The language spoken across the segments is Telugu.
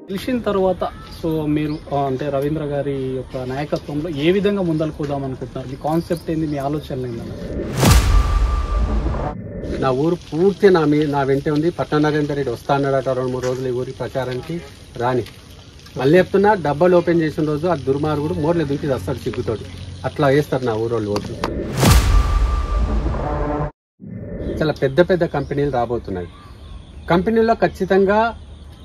గెలిచిన తర్వాత సో మీరు అంటే రవీంద్ర గారి యొక్క నాయకత్వంలో ఏ విధంగా ముందరకు పోదాం అనుకుంటున్నారు? మీ కాన్సెప్ట్ ఏంది, మీ ఆలోచనలు ఏంటన్నా? నా ఊరు పూర్తి నా వెంటే ఉంది. పట్నం నరేందర్ రెడ్డి వస్తా అన్నాడట 2-3 రోజులు ఈ ఊరికి ప్రచారానికి. రాని మళ్ళీ చెప్తున్నా, డబ్బాలు ఓపెన్ చేసిన రోజు ఆ దుర్మార్గుడు మోర్లే దుంకి వస్తాడు సిగ్గుతోటి. అట్లా వేస్తారు నా ఊరోళ్ళు ఓట్లు. చాలా పెద్ద పెద్ద కంపెనీలు రాబోతున్నాయి. కంపెనీల్లో ఖచ్చితంగా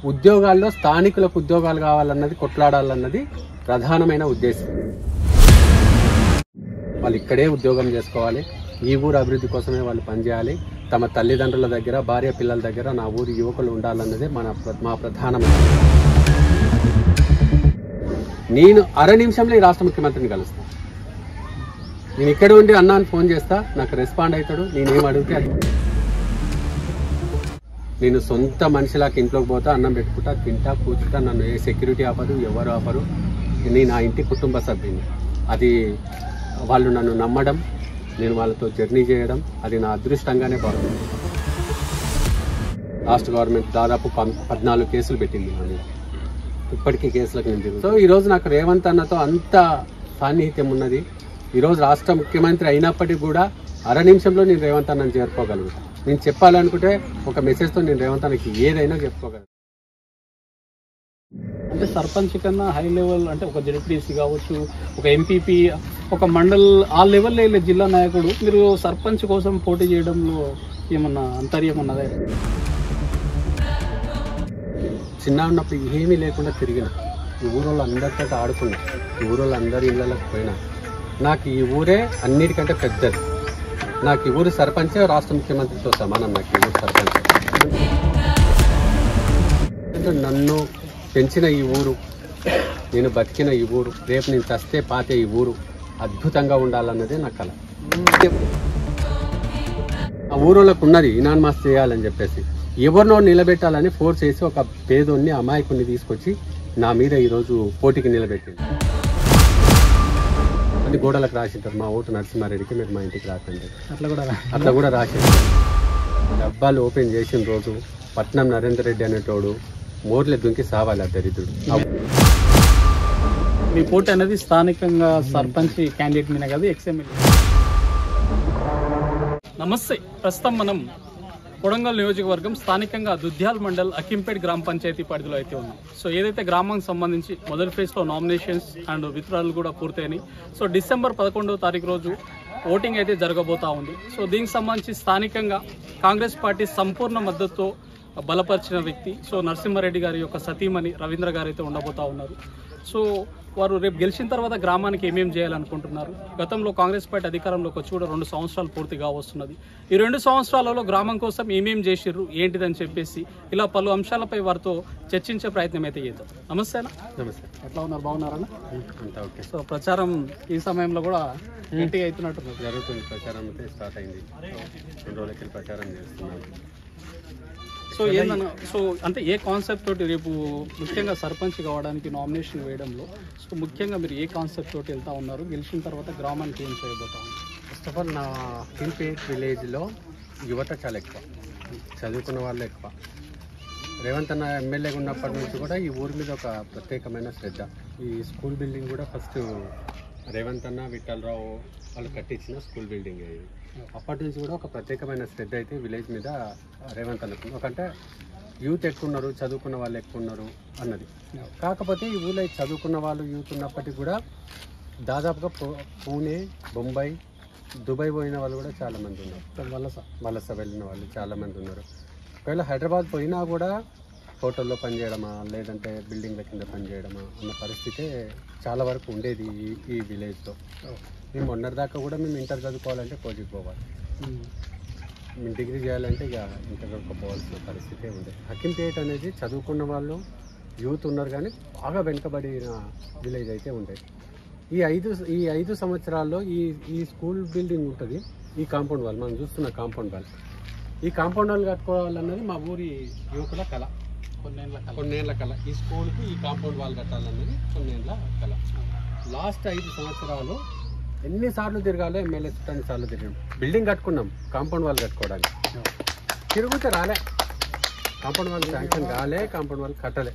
ఉద్యోగాల్లో స్థానికులకు ఉద్యోగాలు కావాలన్నది, కొట్లాడాలన్నది ప్రధానమైన ఉద్దేశం. వాళ్ళు ఇక్కడే ఉద్యోగం చేసుకోవాలి, ఈ ఊరు అభివృద్ధి కోసమే వాళ్ళు పనిచేయాలి. తమ తల్లిదండ్రుల దగ్గర, భార్య పిల్లల దగ్గర నా ఊరి యువకులు ఉండాలన్నదే మా ప్రధానమైన. నేను అర నిమిషంలో ఈ రాష్ట్ర ముఖ్యమంత్రిని కలుస్తాను. నేను ఇక్కడ ఉండి అన్నాను ఫోన్ చేస్తా, నాకు రెస్పాండ్ అవుతాడు. నేనేం అడిగితే అది. నేను సొంత మనిషిలాగా ఇంట్లోకి పోతా, అన్నం పెట్టుకుంటా, తింటా, కూర్చుంటా. నన్ను ఏ సెక్యూరిటీ ఆపరు, ఎవరు ఆపరు. నేను నా ఇంటి కుటుంబ సభ్యుని. అది వాళ్ళు నన్ను నమ్మడం, నేను వాళ్ళతో జర్నీ చేయడం, అది నా అదృష్టంగానే భావిస్తున్నాను. రాష్ట్ర గవర్నమెంట్ దాదాపు 14 కేసులు పెట్టింది నా మీద. ఇప్పటికీ కేసులకు నేను తిరుగుతాను. సో ఈరోజు నాకు రేవంత్ అన్నతో అంత సాన్నిహిత్యం ఉన్నది. ఈరోజు రాష్ట్ర ముఖ్యమంత్రి అయినప్పటికీ కూడా అర నిమిషంలో నేను రేవంత్ అన్నని చేరుకోగలుగుతాను. నేను చెప్పాలనుకుంటే ఒక మెసేజ్తో నేను రేవంత్ అన్నకి ఏదైనా చెప్పుకోగలను. అంటే సర్పంచ్ కన్నా హై లెవెల్ అంటే ఒక జెడ్పీటీసీ కావచ్చు, ఒక ఎంపీపీ, ఒక మండల్ ఆ లెవెల్లో వెళ్ళే జిల్లా నాయకుడు మీరు సర్పంచ్ కోసం పోటీ చేయడంలో ఏమన్నా అంతర్యం ఉన్నదా? చిన్న ఉన్నప్పుడు ఏమీ లేకుండా తిరిగిన, ఈ ఊరోళ్ళు అందరితో ఆడుకున్నా, ఈ ఊరోళ్ళు అందరి ఇళ్ళకి పోయినా. నాకు ఈ ఊరే అన్నిటికంటే పెద్దది. నాకు ఈ ఊరు సర్పంచే రాష్ట్ర ముఖ్యమంత్రితో సమానం. నాకు ఈ ఊరు సర్పంచ్. నన్ను పెంచిన ఈ ఊరు, నేను బతికిన ఈ ఊరు, రేపు నేను చస్తే పాతే ఈ ఊరు అద్భుతంగా ఉండాలన్నదే నా కళ. ఆ ఊరోళ్ళకు ఉన్నది ఇనాన్మాస్ చేయాలని చెప్పేసి, ఎవరినో నిలబెట్టాలని ఫోర్స్ చేసి ఒక పేదోన్ని, అమాయకుడిని తీసుకొచ్చి నా మీద ఈరోజు పోటీకి నిలబెట్టింది. అది గోడలకు రాసింటారు, మా ఓటు నరసింహారెడ్డికి మీరు మా ఇంటికి రాకండి, అట్లా కూడా రాసింటారు. డబ్బాలు ఓపెన్ చేసిన రోజు పట్నం నరేందర్ రెడ్డి అనేటోడు మోర్లే దుంకి సావాలి ఆ దరిద్రుడు. మీ పోటీ అనేది స్థానికంగా సర్పంచ్ క్యాండిడేట్ మీద కదా, ఎక్స్ఎమ్మెల్యే. నమస్తే. ప్రస్తుతం మనం కొడంగల్ నియోజకవర్గం స్థానికంగా దుద్యాల్ మండల్ అకింపేట్ గ్రామ పంచాయతీ పరిధిలో అయితే ఉన్నాం. సో ఏదైతే గ్రామానికి సంబంధించి మొదటి ఫేజ్లో నామినేషన్స్ అండ్ విత్డ్రాలు కూడా పూర్తయినాయి. సో డిసెంబర్ 11వ తారీఖు రోజు ఓటింగ్ అయితే జరగబోతూ ఉంది. సో దీనికి సంబంధించి స్థానికంగా కాంగ్రెస్ పార్టీ సంపూర్ణ మద్దతుతో బలపరిచిన వ్యక్తి సో నరసింహారెడ్డి గారి యొక్క సతీమణి రవీంద్ర గారు అయితే ఉండబోతూ ఉన్నారు. సో వారు రేపు గెలిచిన తర్వాత గ్రామానికి ఏమేమి చేయాలనుకుంటున్నారు? గతంలో కాంగ్రెస్ పార్టీ అధికారంలోకి వచ్చి కూడా 2 సంవత్సరాలు పూర్తిగా వస్తున్నది. ఈ 2 సంవత్సరాలలో గ్రామం కోసం ఏమేమి చేసిర్రు ఏంటిదని చెప్పేసి ఇలా పలు అంశాలపై వారితో చర్చించే ప్రయత్నం అయితే చేద్దాం. నమస్తే అన్న. నమస్తే. ఎట్లా ఉన్నారు? బాగున్నారన్న? ఓకే. సో ప్రచారం ఈ సమయంలో కూడా గట్టిగా అవుతున్నట్టు జరుగుతుంది. ప్రచారం అయితే స్టార్ట్ అయింది. 2 రోజులకి ప్రచారం చేస్తున్నాను. సో ఏందన్న, సో అంటే ఏ కాన్సెప్ట్ తోటి రేపు ముఖ్యంగా సర్పంచ్ కావడానికి నామినేషన్ వేయడంలో సో ముఖ్యంగా మీరు ఏ కాన్సెప్ట్ తోటి వెళ్తా ఉన్నారు? గెలిచిన తర్వాత గ్రామానికి ఏం చేయబోతా ఉన్నారు? ఫస్ట్ ఆఫ్ ఆల్ నా అకింపేట్ విలేజ్లో యువత చాలా ఎక్కువ, చదువుకున్న వాళ్ళు ఎక్కువ. రేవంత్ అన్న ఎమ్మెల్యేగా ఉన్నప్పటి నుంచి కూడా ఈ ఊరి మీద ఒక ప్రత్యేకమైన శ్రద్ధ. ఈ స్కూల్ బిల్డింగ్ కూడా ఫస్ట్ రేవంత్ అన్న, విఠలరావు వాళ్ళు కట్టించిన స్కూల్ బిల్డింగ్ ఇది. అప్పటి నుంచి కూడా ఒక ప్రత్యేకమైన శ్రద్ధ అయితే విలేజ్ మీద రేవంత్ అన్నకు. ఒకంటే యూత్ ఎక్కువ ఉన్నారు, చదువుకున్న వాళ్ళు ఎక్కువ ఉన్నారు అన్నది. కాకపోతే ఈ ఊళ్ళో చదువుకున్న వాళ్ళు యూత్ ఉన్నప్పటికీ కూడా దాదాపుగా పూణే, బొంబాయి, దుబాయ్ పోయిన వాళ్ళు కూడా చాలామంది ఉన్నారు. వలస వెళ్ళిన వాళ్ళు చాలామంది ఉన్నారు. ఒకవేళ హైదరాబాద్ పోయినా కూడా హోటల్లో పనిచేయడమా, లేదంటే బిల్డింగ్ల కింద పనిచేయడమా అన్న పరిస్థితే చాలా వరకు ఉండేది ఈ విలేజ్లో. మేము మొన్నటిదాకా కూడా మేము ఇంటర్ చదువుకోవాలంటే కోచికి పోవాలి, మేము డిగ్రీ చేయాలంటే ఇక ఇంటర్ పోవాల్సిన పరిస్థితే ఉండేది. అకింపేట్ అనేది చదువుకున్న వాళ్ళు యూత్ ఉన్నారు, కానీ బాగా వెనుకబడిన విలేజ్ అయితే ఉండేది. ఈ 5 సంవత్సరాల్లో ఈ స్కూల్ బిల్డింగ్ ఉంటుంది, ఈ కాంపౌండ్ వాల్ మనం చూస్తున్న కాంపౌండ్ వాల్, ఈ కాంపౌండ్ వాల్ కట్టుకోవాలన్నది మా ఊరి యువకుల కళ, కొన్నేళ్ల కళ. ఈ స్కూల్కి ఈ కాంపౌండ్ వాల్ కట్టాలన్నది కొన్నేళ్ల కళ. లాస్ట్ 5 సంవత్సరాలు ఎన్నిసార్లు తిరగాలో ఎమ్మెల్యే చుట్టూ అన్ని సార్లు తిరిగాం. బిల్డింగ్ కట్టుకున్నాం, కాంపౌండ్ వాల్ కట్టుకోవడానికి తిరుగుతే రాలే. కాంపౌండ్ వాల్ శాంక్షన్ కాలే, కాంపౌండ్ వాల్ కట్టలే.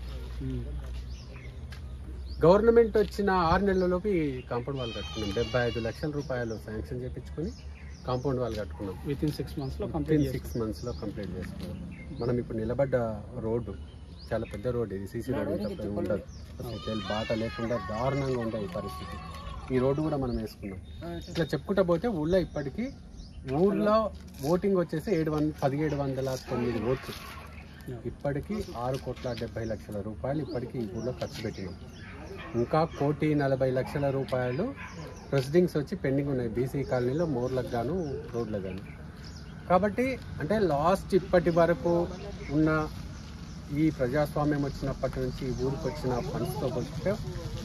గవర్నమెంట్ వచ్చిన 6 నెలలలోపు ఈ కాంపౌండ్ వాల్ కట్టుకున్నాం. 75 లక్షల రూపాయలు శాంక్షన్ చేయించుకొని కాంపౌండ్ వాల్ కట్టుకున్నాం. వితిన్ 6 మంత్స్లో కంప్లీట్ చేసుకున్నాం. మనం ఇప్పుడు నిలబడ్డ రోడ్డు చాలా పెద్ద రోడ్డు, ఇది సీసీ రోడ్డు ఉండదు, బాట లేకుండా దారుణంగా ఉండే ఈ పరిస్థితి. ఈ రోడ్డు కూడా మనం వేసుకున్నాం. ఇట్లా చెప్పుకుంటా పోతే ఊళ్ళో ఇప్పటికీ ఊర్లో ఓటింగ్ వచ్చేసి 1709 ఓట్లు. ఇప్పటికీ 6,70,00,000 రూపాయలు ఇప్పటికీ ఈ ఊళ్ళో ఖర్చు పెట్టినాం. ఇంకా 1,40,00,000 రూపాయలు ప్రొసీడింగ్స్ వచ్చి పెండింగ్ ఉన్నాయి, బీసీ కాలనీలో మోర్లకు గాను రోడ్లకు గాను. కాబట్టి అంటే లాస్ట్ ఇప్పటి వరకు ఉన్న ఈ ప్రజాస్వామ్యం వచ్చినప్పటి నుంచి ఈ ఊరికి వచ్చిన ఫండ్స్తో పోలిస్తే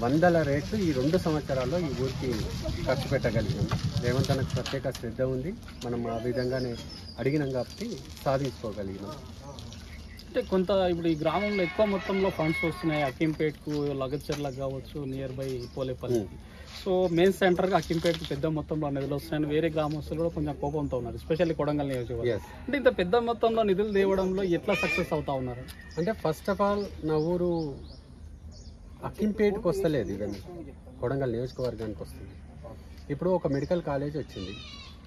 100 రెట్లు ఈ 2 సంవత్సరాల్లో ఈ ఊరికి ఖర్చు పెట్టగలిగాం. రేవంత్ అన్నకు ప్రత్యేక శ్రద్ధ ఉంది, మనం ఆ విధంగానే అడిగినాం కాబట్టి సాధించుకోగలిగినాం. అంటే కొంత ఇప్పుడు ఈ గ్రామంలో ఎక్కువ మొత్తంలో ఫండ్స్ వస్తున్నాయి, అక్కింపేట్కు, లగచర్లకు కావచ్చు, near by Polepalli. So main సెంటర్గా అక్కింపేట్కు పెద్ద మొత్తంలో నిధులు వస్తున్నాయని వేరే గ్రామస్తులు కూడా కొంచెం కోపంతో ఉన్నారు, ఎస్పెషల్లీ కొడంగల్ నియోజకవర్గం. అంటే ఇంత పెద్ద మొత్తంలో నిధులు తేవడంలో ఎట్లా సక్సెస్ అవుతా ఉన్నారు? అంటే ఫస్ట్ ఆఫ్ ఆల్ నా ఊరు అక్కింపేట్కి వస్తలేదు, ఇవన్నీ కొడంగల్ నియోజకవర్గానికి వస్తుంది. ఇప్పుడు ఒక మెడికల్ కాలేజ్ వచ్చింది,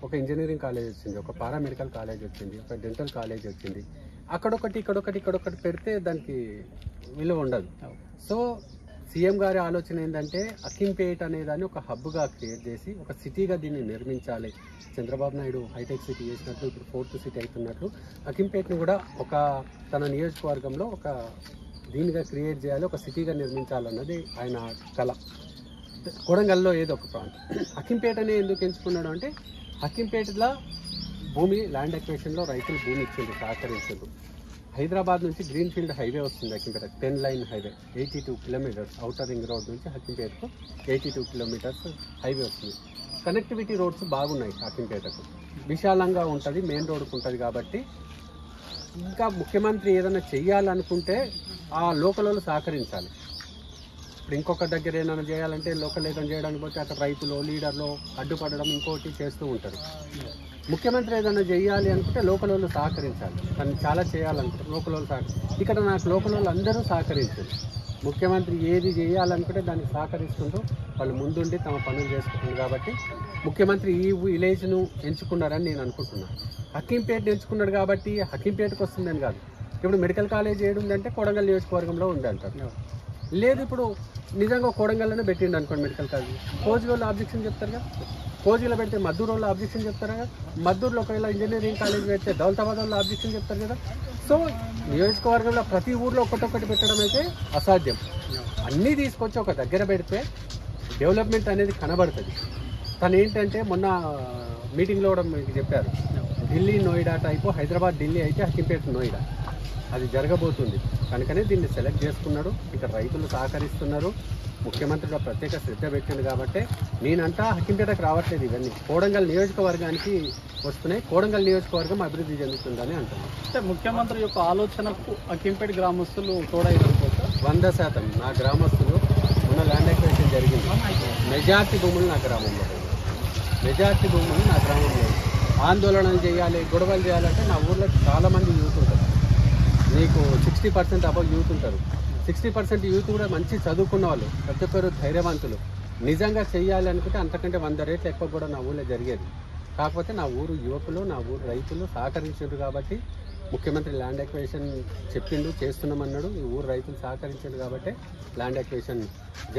ఒక ఇంజనీరింగ్ కాలేజ్ వచ్చింది, ఒక పారామెడికల్ కాలేజ్ వచ్చింది, ఒక డెంటల్ కాలేజ్ వచ్చింది. ఇక్కడొకటి పెడితే దానికి విలువ ఉండదు. సో సీఎం గారి ఆలోచన ఏంటంటే అక్కింపేట్ అనేదాన్ని ఒక హబ్గా క్రియేట్ చేసి ఒక సిటీగా దీన్ని నిర్మించాలి. చంద్రబాబు నాయుడు హైటెక్ సిటీ చేసినట్లు ఇప్పుడు 4th సిటీ అవుతున్నట్లు అక్కింపేట్ని కూడా ఒక తన నియోజకవర్గంలో ఒక దీనిగా క్రియేట్ చేయాలి, ఒక సిటీగా నిర్మించాలన్నది ఆయన కళ. కొడంగల్లో ఏదో ఒక ప్రాంతం అక్కింపేటనే ఎందుకు ఎంచుకున్నాడు అంటే అక్కింపేటలో భూమి ల్యాండ్ ఎక్వేషన్లో రైతులు భూమి ఇచ్చిండ్రు, సహకరించారు. హైదరాబాద్ నుంచి గ్రీన్ఫీల్డ్ హైవే వస్తుంది Akkimpeta, 10 line highway, 82 kilometres. Outer ring road నుంచి అక్కింపేటకు 82 కిలోమీటర్స్ హైవే వస్తుంది. కనెక్టివిటీ రోడ్స్ బాగున్నాయి అక్కింపేటకు, విశాలంగా ఉంటుంది, మెయిన్ రోడ్కు ఉంటుంది. కాబట్టి ఇంకా ముఖ్యమంత్రి ఏదైనా చెయ్యాలనుకుంటే ఆ లోకల్ వాళ్ళు సహకరించాలి. ఇప్పుడు ఇంకొక దగ్గర ఏమైనా చేయాలంటే లోకల్ ఏదైనా చేయడానికి పోతే అక్కడ రైతులు లీడర్లు అడ్డుపడడం ఇంకోటి చేస్తూ ఉంటారు. ముఖ్యమంత్రి ఏదైనా చేయాలి అనుకుంటే లోకల్ వాళ్ళు సహకరించాలి, కానీ చాలా చేయాలనుకుంటే లోకల్ వాళ్ళు ఇక్కడ నాకు లోకల్ వాళ్ళు అందరూ సహకరించారు. ముఖ్యమంత్రి ఏది చేయాలనుకుంటే దానికి సహకరిస్తుంటూ వాళ్ళు ముందుండి తమ పనులు చేసుకుంటుంది. కాబట్టి ముఖ్యమంత్రి ఈ విలేజ్ను ఎంచుకున్నారని నేను అనుకుంటున్నాను. హకీంపేటను ఎంచుకున్నాడు కాబట్టి హకీంపేటకు వస్తుందని కాదు. ఇప్పుడు మెడికల్ కాలేజ్ ఏడు ఉందంటే కొడంగల్ నియోజకవర్గంలో ఉంది అంటారు. లేదు ఇప్పుడు నిజంగా కొడంగల్లోనే పెట్టిండు అనుకోండి మెడికల్ కాలేజ్, కోజిలో ఆబ్జెక్షన్ చెప్తారు కదా, కోజిలో పెడితే మద్దూరు వాళ్ళు ఆబ్జెక్షన్ చెప్తారు కదా, మద్దూరులో ఒకవేళ ఇంజనీరింగ్ కాలేజ్ పెడితే దౌలతాబాద్ వాళ్ళు ఆబ్జెక్షన్ చెప్తారు కదా. సో నియోజకవర్గంలో ప్రతి ఊర్లో ఒక్కటొక్కటి పెట్టడం అయితే అసాధ్యం. అన్నీ తీసుకొచ్చి ఒక దగ్గర పెడితే డెవలప్మెంట్ అనేది కనబడుతుంది. తను ఏంటంటే మొన్న మీటింగ్లో కూడా మీకు చెప్పారు, ఢిల్లీ నోయిడా టైపు, హైదరాబాద్ ఢిల్లీ అయితే హకీంపేట నోయిడా అది జరగబోతుంది. కనుకనే దీన్ని సెలెక్ట్ చేసుకున్నాడు. ఇక్కడ రైతులు సహకరిస్తున్నారు, ముఖ్యమంత్రిగా ప్రత్యేక శ్రద్ధ పెట్టింది. కాబట్టి నేనంటా హకీంపేటకు రావట్లేదు, ఇవన్నీ కోడంగల్ నియోజకవర్గానికి వస్తున్నాయి. కోడంగల్ నియోజకవర్గం అభివృద్ధి చెందుతుందని అంటున్నాను. అంటే ముఖ్యమంత్రి యొక్క ఆలోచనకు హకీంపేట గ్రామస్తులు తోడైపోతారు 100%. నా గ్రామస్తులు ఉన్న ల్యాండ్ ఎక్విజిషన్ జరిగింది. మెజార్టీ భూములు నా గ్రామంలో, మెజార్టీ భూములు నా గ్రామంలో. ఆందోళనలు చేయాలి, గొడవలు చేయాలంటే నా ఊర్లో చాలామంది యూత్ ఉంటారు. మీకు 60% అబౌవ్ యూత్ ఉంటారు. 60% యూత్ కూడా మంచి చదువుకున్న వాళ్ళు, ప్రతి ఒక్కరు ధైర్యవంతులు. నిజంగా చేయాలి అనుకుంటే అంతకంటే 100 రెట్లు ఎక్కువ కూడా నా ఊళ్ళో జరిగేది. కాకపోతే నా ఊరు యువకులు, నా ఊరు రైతులు సహకరించారు. కాబట్టి ముఖ్యమంత్రి ల్యాండ్ ఎక్విజిషన్ చెప్పిండు, చేస్తున్నామన్నాడు. ఈ ఊరు రైతులు సహకరించారు కాబట్టి ల్యాండ్ ఎక్విజిషన్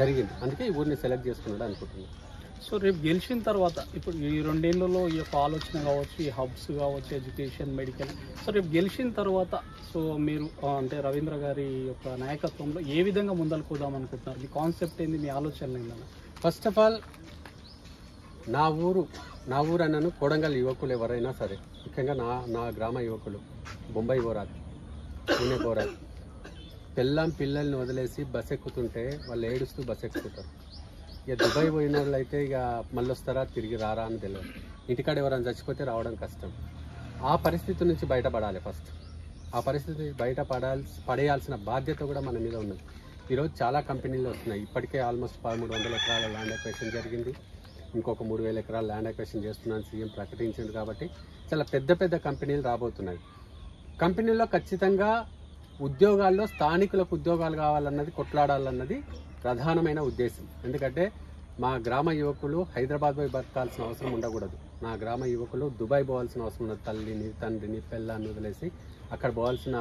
జరిగింది. అందుకే ఈ ఊరిని సెలెక్ట్ చేసుకున్నాడు అనుకుంటున్నాను. సో రేపు గెలిచిన తర్వాత ఇప్పుడు ఈ 2 ఏళ్లలో ఈ యొక్క ఆలోచన కావచ్చు, ఈ హబ్స్ కావచ్చు, ఎడ్యుకేషన్, మెడికల్, సో రేపు గెలిచిన తర్వాత సో మీరు అంటే రవీంద్ర గారి యొక్క నాయకత్వంలో ఏ విధంగా ముందరకు పోదాం అనుకుంటున్నారు? మీ కాన్సెప్ట్ ఏంది, మీ ఆలోచనలు ఏంటన్నా? ఫస్ట్ ఆఫ్ ఆల్ నా ఊరు అన్నను కొడంగల్ యువకులు ఎవరైనా సరే, ముఖ్యంగా నా గ్రామ యువకులు బొంబాయి పోరాదు, పూణే పోరాదు, పిల్లల్ని వదిలేసి బస్ ఎక్కుతుంటే వాళ్ళు ఏడుస్తూ బస్ ఎక్కుతుంటారు. ఇక దుబాయ్ పోయిన వాళ్ళు అయితే ఇక మళ్ళీ వస్తారా తిరిగి రారా అని తెలియదు. ఇంటికాడ ఎవరైనా చచ్చిపోతే రావడం కష్టం. ఆ పరిస్థితి నుంచి బయటపడాలి. ఫస్ట్ ఆ పరిస్థితి పడేయాల్సిన బాధ్యత కూడా మన మీద ఉన్నది. ఈరోజు చాలా కంపెనీలు వస్తున్నాయి. ఇప్పటికే ఆల్మోస్ట్ 1300 ఎకరాల ల్యాండ్ ఎక్విజిషన్ జరిగింది. ఇంకొక 3000 ఎకరాల ల్యాండ్ ఎక్విజిషన్ చేస్తున్నాను సీఎం ప్రకటించింది. కాబట్టి చాలా పెద్ద కంపెనీలు రాబోతున్నాయి. కంపెనీలో ఖచ్చితంగా ఉద్యోగాల్లో స్థానికులకు ఉద్యోగాలు కావాలన్నది కొట్లాడాలన్నది ప్రధానమైన ఉద్దేశం. ఎందుకంటే మా గ్రామ యువకులు హైదరాబాద్ పోయి బతకాల్సిన అవసరం ఉండకూడదు. నా గ్రామ యువకులు దుబాయ్ పోవాల్సిన అవసరం ఉండదు. తల్లిని, తండ్రిని, పిల్లాన్ని వదిలేసి అక్కడ పోవాల్సిన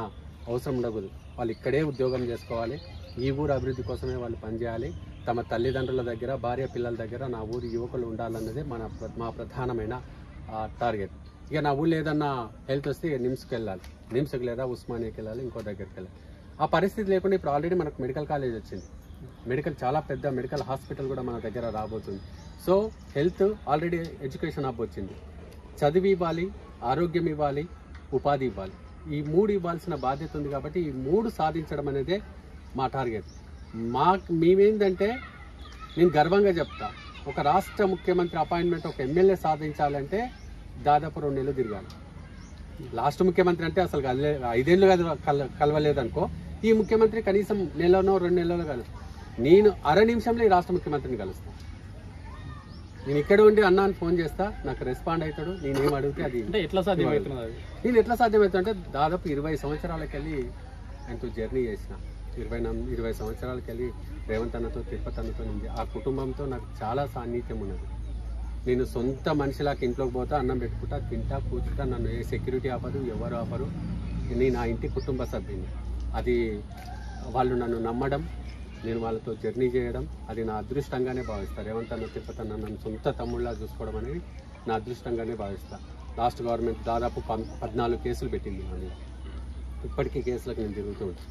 అవసరం ఉండకూడదు. వాళ్ళు ఇక్కడే ఉద్యోగం చేసుకోవాలి. ఈ ఊరు అభివృద్ధి కోసమే వాళ్ళు పనిచేయాలి. తమ తల్లిదండ్రుల దగ్గర, భార్య పిల్లల దగ్గర నా ఊరి యువకులు ఉండాలన్నదే మా ప్రధానమైన టార్గెట్. ఇక నా ఊళ్ళో ఏదన్నా హెల్త్ వస్తే నిమ్స్కి వెళ్ళాలి, నిమ్స్కి లేదా ఉస్మానియాకి వెళ్ళాలి, ఇంకో దగ్గరికి వెళ్ళాలి. ఆ పరిస్థితి లేకుండా ఇప్పుడు ఆల్రెడీ మనకు మెడికల్ కాలేజ్ వచ్చింది. చాలా పెద్ద మెడికల్ హాస్పిటల్ కూడా మన దగ్గర రాబోతుంది. So health already education hub వచ్చింది. చదివి ఇవ్వాలి, ఆరోగ్యం ఇవ్వాలి, ఉపాధి ఇవ్వాలి. ఈ 3 ఇవ్వాల్సిన బాధ్యత ఉంది. కాబట్టి ఈ 3 సాధించడం అనేదే మా టార్గెట్. మేమేంటంటే నేను గర్వంగా చెప్తా, ఒక రాష్ట్ర ముఖ్యమంత్రి అపాయింట్మెంట్ ఒక ఎమ్మెల్యే సాధించాలంటే దాదాపు 2 నెలలు తిరగాలి. లాస్ట్ ముఖ్యమంత్రి అంటే అసలు 5 ఏళ్ళు కలవలేదనుకో, ఈ ముఖ్యమంత్రి కనీసం నెలనో 2 నెలల్లో కలుస్తాను. నేను అర నిమిషంలో ఈ రాష్ట్ర ముఖ్యమంత్రిని కలుస్తాను. నేను ఇక్కడ ఉండి అన్నాను ఫోన్ చేస్తా, నాకు రెస్పాండ్ అవుతాడు. నేనేం అడిగితే అది ఎట్లా సాధ్యమవుతున్నది? నేను ఎట్లా సాధ్యమవుతుందంటే దాదాపు 20 సంవత్సరాలకి వెళ్ళి ఆయనతో జర్నీ చేసిన. 20 సంవత్సరాలకి వెళ్ళి రేవంత్ అన్నతో, తిరుపతి అన్నతో ఉంది. ఆ కుటుంబంతో నాకు చాలా సాన్నిధ్యం ఉన్నది. నేను సొంత మనిషిలాగా ఇంట్లోకి పోతా, అన్నం పెట్టుకుంటా, తింటా, కూర్చుంటా. నన్ను ఏ సెక్యూరిటీ ఆపరు, ఎవరు ఆపరు. నేను నా ఇంటి కుటుంబ సభ్యుని. అది వాళ్ళు నన్ను నమ్మడం, నేను వాళ్ళతో జర్నీ చేయడం, అది నా అదృష్టంగానే భావిస్తాను. రేవంత్ అన్న, తిరుపతి అన్న నన్ను సొంత తమ్ముళ్ళ చూసుకోవడం అనేది నా అదృష్టంగానే భావిస్తాను. లాస్ట్ గవర్నమెంట్ దాదాపు 14 కేసులు పెట్టింది నా మీద. ఇప్పటికీ కేసులకు నేను తిరుగుతూ ఉంటాను.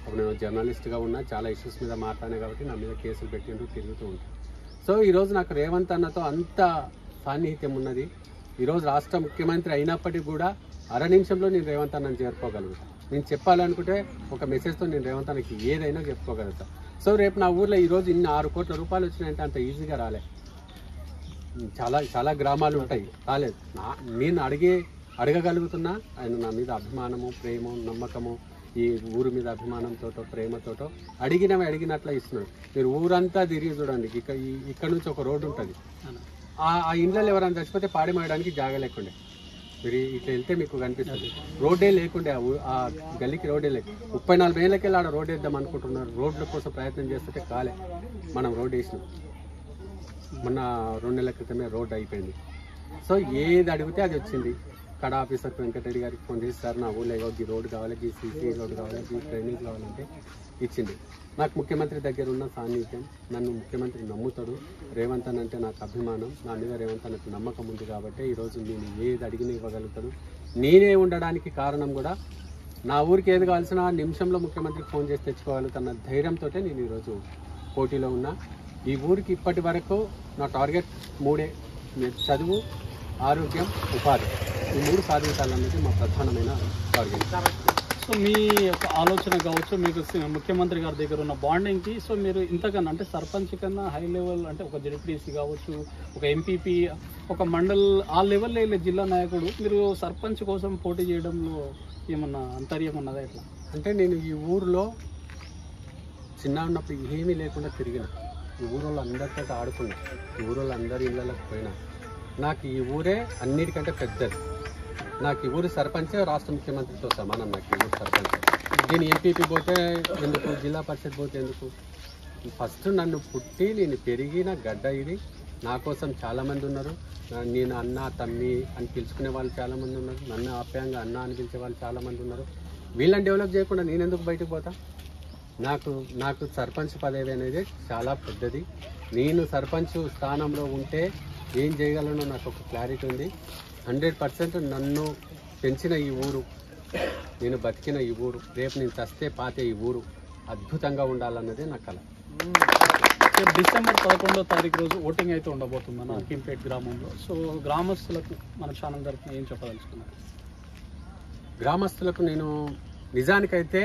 అప్పుడు నేను జర్నలిస్ట్గా ఉన్నా, చాలా ఇష్యూస్ మీద మాట్లాడాను కాబట్టి నా మీద కేసులు పెట్టింటూ తిరుగుతూ ఉంటాను. సో ఈరోజు నాకు రేవంత్ అన్నతో అంత సాన్నిహిత్యం ఉన్నది. ఈరోజు రాష్ట్ర ముఖ్యమంత్రి అయినప్పటికీ కూడా అర నిమిషంలో నేను రేవంత్ అన్నని చేరుకోగలుగుతాను. నేను చెప్పాలనుకుంటే ఒక మెసేజ్తో నేను రేవంత్ అన్నకి ఏదైనా చెప్పుకోగలుగుతాను. సో రేపు నా ఊర్లో ఈరోజు ఇన్ని 6 కోట్ల రూపాయలు వచ్చినాయంటే అంత ఈజీగా రాలే. చాలా గ్రామాలు ఉంటాయి, రాలేదు. నేను అడగగలుగుతున్నా. ఆయన నా మీద అభిమానము, ప్రేమ, నమ్మకము, ఈ ఊరు మీద అభిమానంతో, ప్రేమతోటో అడిగినట్లా ఇస్తున్నాడు. మీరు ఊరంతా తిరిగి చూడండి. ఇక్కడ నుంచి ఒక రోడ్డు ఉంటుంది. ఆ ఇండ్లలో ఎవరైనా చచ్చిపోతే పాడిమేయడానికి జాగా లేకుండే. మీరు ఇట్లా వెళ్తే మీకు కనిపిస్తుంది. రోడ్డే లేకుండే, ఆ గల్లీకి రోడ్డే లేక 34 ఏళ్ళకి వెళ్ళి ఆడ రోడ్ వేద్దాం అనుకుంటున్నారు. రోడ్ల కోసం ప్రయత్నం చేస్తుంటే కాలే. మనం రోడ్ వేసినాం. మొన్న 2 నెలల క్రితమే రోడ్ అయిపోయింది. సో ఏది అడిగితే అది వచ్చింది. కడా ఆఫీసర్ వెంకటరెడ్డి గారికి ఫోన్ చేసి, సార్ నా ఊళ్ళో ఈ రోడ్డు కావాలి, ఈ సీసీ రోడ్డు కావాలి, ఈ ట్రైనింగ్ కావాలంటే ఇచ్చింది. నాకు ముఖ్యమంత్రి దగ్గర ఉన్న సాన్నిధ్యం, నన్ను ముఖ్యమంత్రి నమ్ముతాడు. రేవంత్ అన్న అంటే నాకు అభిమానం, నా మీద రేవంత్ అన్నకు నమ్మకం ఉంది. కాబట్టి ఈరోజు నేను ఏది అడిగినా ఇవ్వగలుగుతాడు. నేనే ఉండడానికి కారణం కూడా నా ఊరికి ఏది కావాల్సిన నిమిషంలో ముఖ్యమంత్రికి ఫోన్ చేసి తెచ్చుకోగలుగుతున్న ధైర్యంతో నేను ఈరోజు పోటీలో ఉన్నా. ఈ ఊరికి ఇప్పటి వరకు నా టార్గెట్ 3: చదువు, ఆరోగ్యం, ఉపాధి. ఈ 3 సాధించాలన్నది మా ప్రధానమైన టార్గెట్. సో మీ యొక్క ఆలోచన కావచ్చు, మీకు ముఖ్యమంత్రి గారి దగ్గర ఉన్న బాండింగ్కి, సో మీరు ఇంతకన్నా అంటే సర్పంచ్ కన్నా హై లెవెల్ అంటే ఒక జెడ్పీటీసీ కావచ్చు, ఒక ఎంపీపీ, ఒక మండల్ ఆ లెవెల్లో వెళ్ళే జిల్లా నాయకుడు, మీరు సర్పంచ్ కోసం పోటీ చేయడంలో ఏమన్నా అంతర్యం ఉన్నదా? ఎట్లా అంటే నేను ఈ ఊరిలో చిన్న ఉన్నప్పుడు ఏమీ లేకుండా తిరిగిన, ఈ ఊరోళ్ళు అందరితో ఆడుకున్నా, ఈ ఊరోళ్ళు అందరి ఇళ్ళకి పోయినా. నాకు ఈ ఊరే అన్నిటికంటే పెద్దది. నాకు ఈ ఊరి సర్పంచే రాష్ట్ర ముఖ్యమంత్రితో సమానం. నాకు ఈ ఊరు సర్పంచ్. నేను ఎంపీపీ పోతే ఎందుకు, జిల్లా పరిషత్ పోతే ఎందుకు? ఫస్ట్ నన్ను పుట్టి నేను పెరిగిన గడ్డ ఇది. నా కోసం చాలామంది ఉన్నారు. నేను అన్న, తమ్మి అని పిలుచుకునే వాళ్ళు చాలామంది ఉన్నారు. నన్ను ఆప్యాయంగా అన్న అని పిలిచే వాళ్ళు చాలామంది ఉన్నారు. వీళ్ళని డెవలప్ చేయకుండా నేను ఎందుకు బయటకు పోతా? నాకు సర్పంచ్ పదవి అనేది చాలా పెద్దది. నేను సర్పంచ్ స్థానంలో ఉంటే ఏం చేయగలనో నాకు ఒక క్లారిటీ ఉంది. 100% నన్ను పెంచిన ఈ ఊరు, నేను బతికిన ఈ ఊరు, రేపు నేను చస్తే పాతే ఈ ఊరు అద్భుతంగా ఉండాలన్నదే నా కళ. డిసెంబర్ 11వ తారీఖు రోజు ఓటింగ్ అయితే ఉండబోతుంది మన అకింపేట్ గ్రామంలో. సో గ్రామస్తులకు మన ఛానల్ తరఫున ఏం చెప్పదలుచుకున్నారు? గ్రామస్తులకు నేను నిజానికైతే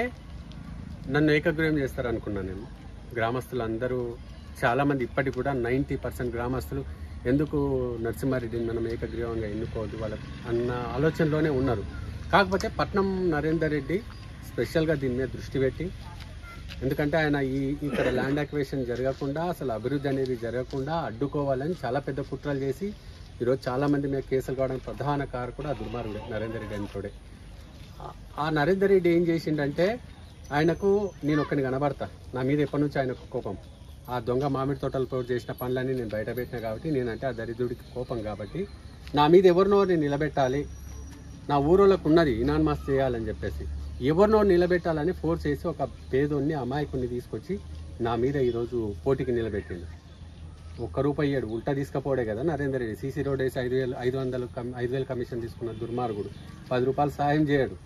నన్ను ఏకగ్రీవం చేస్తారనుకున్నాను. నేను గ్రామస్తులు అందరూ చాలామంది ఇప్పటికి కూడా 90% గ్రామస్తులు ఎందుకు నరసింహారెడ్డిని మనం ఏకగ్రీవంగా ఎన్నుకోవద్దు వాళ్ళ అన్న ఆలోచనలోనే ఉన్నారు. కాకపోతే పట్నం నరేందర్ రెడ్డి స్పెషల్గా దీని మీద దృష్టి పెట్టి, ఎందుకంటే ఆయన ఇక్కడ ల్యాండ్ అక్విజిషన్ జరగకుండా, అసలు అభివృద్ధి అనేది జరగకుండా అడ్డుకోవాలని చాలా పెద్ద కుట్రలు చేసి ఈరోజు చాలామంది మీద కేసులు కావడానికి ప్రధాన కారకుడు ఆ దుర్మార్గుడే నరేందర్ రెడ్డి అనుకోడే. ఆ నరేందర్ రెడ్డి ఏం చేసిండంటే ఆయనకు నేను ఒక్కడిని కనబడతా, నా మీద ఎప్పటి నుంచి ఆయనకు కోపం. ఆ దొంగ మామిడి తోటలతో చేసిన పనులన్నీ నేను బయట పెట్టినా కాబట్టి, నేనంటే ఆ దరిద్రుడికి కోపం కాబట్టి నా మీద ఎవరినో నేను నిలబెట్టాలి, నా ఊరోళ్ళకు ఉన్నది ఇనాన్మాస్ చేయాలని చెప్పేసి ఎవరినో నిలబెట్టాలని ఫోర్స్ చేసి ఒక పేదోన్ని అమాయకుడిని తీసుకొచ్చి నా మీద ఈరోజు పోటీకి నిలబెట్టిండు. ₹1 ఇయ్యాడు, ఉల్టా తీసుకపోవడే కదా నరేందర్ రెడ్డి. సీసీ రోడ్ వేసి 5,000 కమిషన్ తీసుకున్న దుర్మార్గుడు ₹10 సాయం చేయడు,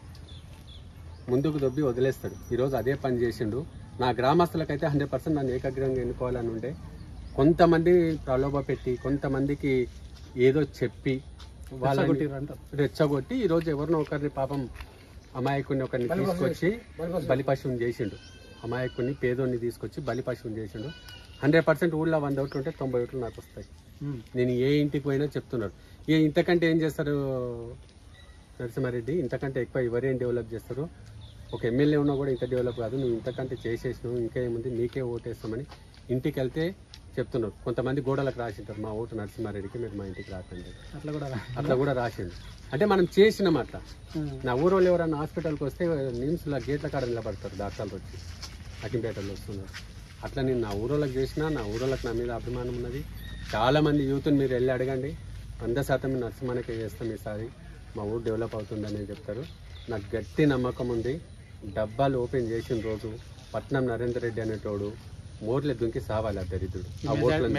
ముందుకు దొబ్బి వదిలేస్తాడు. ఈరోజు అదే పని చేసిండు. నా గ్రామస్తులకైతే 100% నన్ను ఏకగ్రంగా ఎన్నుకోవాలని ఉండే, కొంతమంది ప్రలోభ పెట్టి కొంతమందికి ఏదో చెప్పి వాళ్ళని రెచ్చగొట్టి ఈరోజు ఎవరినో ఒకరిని పాపం అమాయకుడిని ఒకరిని తీసుకొచ్చి బలిపశువుని చేసిండు. అమాయకుడిని పేదోడిని తీసుకొచ్చి బలిపశువుని చేసిండు. 100% ఊళ్ళో 100 ఓట్లు ఉంటే 90 ఓట్లు నాకు వస్తాయి. నేను ఏ ఇంటికి పోయినా చెప్తున్నాడు. ఇంతకంటే ఏం చేస్తారు నరసింహారెడ్డి, ఇంతకంటే ఎక్కువ ఎవరేం డెవలప్ చేస్తారు, ఒక ఎమ్మెల్యే ఉన్నా కూడా ఇంత డెవలప్ కాదు, నువ్వు ఇంతకంటే చేసేసినావు, ఇంకా ఏముంది నీకే ఓటేస్తామని ఇంటికి వెళ్తే చెప్తున్నారు. కొంతమంది గోడలకు రాసింటారు మా ఓటు నరసింహారెడ్డికి, మీరు మా ఇంటికి రాకండి, అట్లా కూడా రాసిండు. అంటే మనం చేసినాం అట్లా. నా ఊరోళ్ళు ఎవరైనా హాస్పిటల్కి వస్తే నిమ్స్లో గేట్ల కాడ నిలబడతారు డాక్టర్లు వచ్చి, అకింపేటలో వస్తున్నారు. అట్లా నేను నా ఊరోళ్ళకి చేసినా, నా ఊరోళ్ళకి నా మీద అభిమానం ఉన్నది. చాలామంది యూత్ని మీరు వెళ్ళి అడగండి, 100% నరసింహానికే చేస్తాం ఈసారి, మా ఊరు డెవలప్ అవుతుందని చెప్తారు. నాకు గట్టి నమ్మకం ఉంది. డబ్బాలు ఓపెన్ చేసిన రోజు పట్నం నరేందర్ రెడ్డి అనేటోడు మోర్లే దుంకి సావాలి ఆ దరిద్రుడు. ఆ ఓట్లను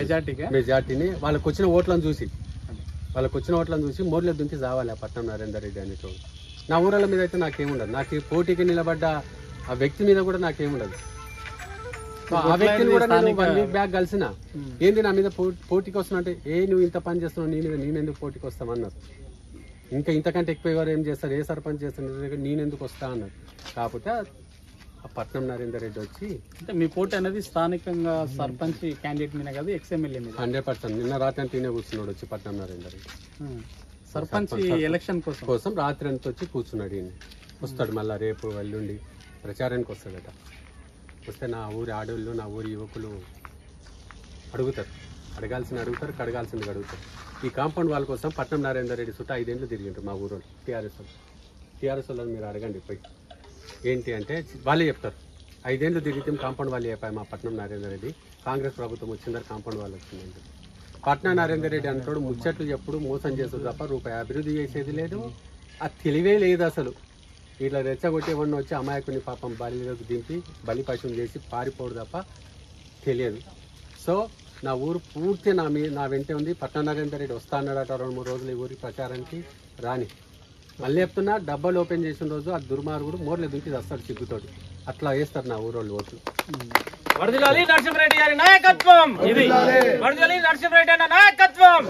మెజార్టీని వాళ్ళకు వచ్చిన ఓట్లను చూసి మోర్లే దుంకి సావాలి ఆ పట్నం నరేందర్ రెడ్డి అనేటోడు. నా ఊరల మీద అయితే నాకేముండదు, నాకు పోటీకి నిలబడ్డ ఆ వ్యక్తి మీద కూడా నాకేముండదు. ఆ వ్యక్తిని కూడా నేను 1 వీక్ బ్యాక్ కలిసిన, ఏంది నా మీద పోటీకి వస్తున్నా అంటే, నువ్వు ఇంత పని చేస్తున్నావు, నీ మీద నేనెందుకు పోటీకి వస్తామన్నారు. ఇంకా ఇంతకంటే ఎక్కువ ఎవరు ఏం చేస్తారు, ఏ సర్పంచ్ చేస్తారు, నేనెందుకు వస్తా అన్నారు. కాకపోతే ఆ పట్నం నరేందర్ రెడ్డి వచ్చి, అంటే మీ పోటీ అనేది స్థానికంగా సర్పంచ్ క్యాండిడేట్ మీద కాదు, ఎక్స్ఎమ్మెల్యే మీద 100%. నిన్న రాత్రి అంతా తినే కూర్చున్నాడు వచ్చి పట్నం నరేందర్ రెడ్డి. సర్పంచ్ ఎలక్షన్ కోసం రాత్రి అంతా వచ్చి కూర్చున్నాడు. ఈయన వస్తాడు మళ్ళీ రేపు ఎల్లుండి ప్రచారానికి వస్తాడట. వస్తే నా ఊరి ఆడవాళ్ళు, నా ఊరి యువకులు అడుగుతారు, అడగాల్సింది అడుగుతారు. ఈ కాంపౌండ్ వాళ్ళ కోసం పట్నం నరేందర్ రెడ్డి చుట్టూ 5 ఏళ్ళు తిరిగింటారు మా ఊరు టీఆర్ఎస్ వాళ్ళని మీరు అడగండి పోయి. ఏంటి అంటే వాళ్ళే చెప్తారు, 5 ఏళ్ళు తిరిగితే కాంపౌండ్ వాళ్ళు చెప్పాయి మా పట్నం నరేందర్ రెడ్డి, కాంగ్రెస్ ప్రభుత్వం వచ్చిందని కాంపౌండ్ వాళ్ళు వచ్చిందండి. పట్నం నరేందర్ రెడ్డి అంటాడు ముచ్చట్లు చెప్పుడు, మోసం చేస్తుంది తప్ప రూపాయి అభివృద్ధి చేసేది లేదు. ఆ తెలివే లేదు అసలు. ఇట్లా రెచ్చగొట్టి ఎవరిని వచ్చి అమాయకుని పాపం బలిలోకి దింపి బలిపశువుని చేసి పారిపోడు తప్ప తెలియదు. సో నా ఊరు పూర్తి నా వెంటే ఉంది. పట్నం నరేందర్ రెడ్డి వస్తా అన్నాడట 2-3 రోజులు ఈ ఊరికి ప్రచారానికి, రాని. మళ్ళీ చెప్తున్నా, డబ్బాలు ఓపెన్ చేసిన రోజు ఆ దుర్మార్గుడు మోర్లే దుంకి వస్తాడు సిగ్గుతోటి. అట్లా వేస్తారు నా ఊరోళ్ళు ఓట్లు. వరదలి నరసింహారెడ్డి గారి నాయకత్వం, వరదలి నరసింహారెడ్డి అన్న నాయకత్వం.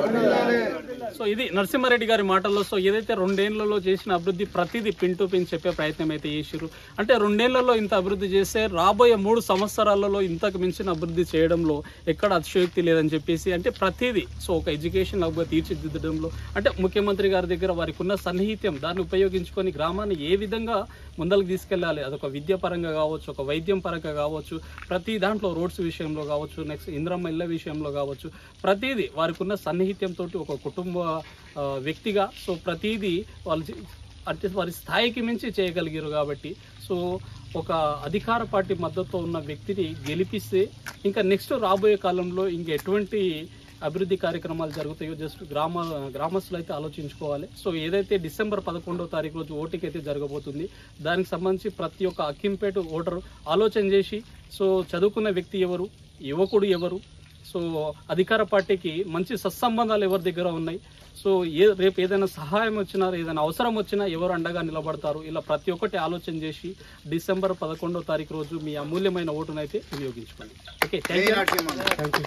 సో ఇది నరసింహారెడ్డి గారి మాటల్లో. సో ఏదైతే 2 ఏళ్లలో చేసిన అభివృద్ధి ప్రతిదీ పిన్ టు పిన్ చెప్పే ప్రయత్నం అయితే చేసిరు. అంటే 2 ఏళ్లలో ఇంత అభివృద్ధి చేస్తే రాబోయే 3 సంవత్సరాలలో ఇంతకు మించిన అభివృద్ధి చేయడంలో ఎక్కడ అతిశయోక్తి లేదని చెప్పేసి, అంటే ప్రతిదీ సో ఒక ఎడ్యుకేషన్ హబ్గా తీర్చిదిద్దడంలో, అంటే ముఖ్యమంత్రి గారి దగ్గర వారికి ఉన్న సన్నిహిత్యం దాన్ని ఉపయోగించుకొని గ్రామాన్ని ఏ విధంగా ముందరకు తీసుకెళ్ళాలి, అదొక విద్య పరంగా కావచ్చు, ఒక వైద్యం పరంగా కావచ్చు, ప్రతి దాంట్లో రోడ్స్ విషయంలో కావచ్చు, నెక్స్ట్ ఇంద్రమ్మ ఇళ్ళ విషయంలో కావచ్చు, ప్రతిదీ వారికి ఉన్న సన్నిహిత్యంతో ఒక కుటుంబ వ్యక్తిగా సో ప్రతిదీ వాళ్ళు అంటే వారి స్థాయికి మించి చేయగలిగారు. కాబట్టి సో ఒక అధికార పార్టీ మద్దతుతో ఉన్న వ్యక్తిని గెలిపిస్తే ఇంకా నెక్స్ట్ రాబోయే కాలంలో ఇంక ఎటువంటి అభివృద్ధి కార్యక్రమాలు జరుగుతాయో జస్ట్ గ్రామస్తులు అయితే ఆలోచించుకోవాలి. సో ఏదైతే డిసెంబర్ 11వ తారీఖు రోజు ఓటింగ్ అయితే జరగబోతుంది, దానికి సంబంధించి ప్రతి ఒక్క అక్కింపేట ఓటరు ఆలోచన చేసి సో చదువుకున్న వ్యక్తి ఎవరు, యువకుడు ఎవరు, సో అధికార పార్టీకి మంచి సత్సంబంధాలు ఎవరి దగ్గర ఉన్నాయి, సో రేపు ఏదైనా సహాయం వచ్చినా ఏదైనా అవసరం వచ్చినా ఎవరు అండగా నిలబడతారు, ఇలా ప్రతి ఒక్కటి ఆలోచన చేసి డిసెంబర్ 11వ తారీఖు రోజు మీ అమూల్యమైన ఓటునైతే వినియోగించుకోండి. Okay, thank you.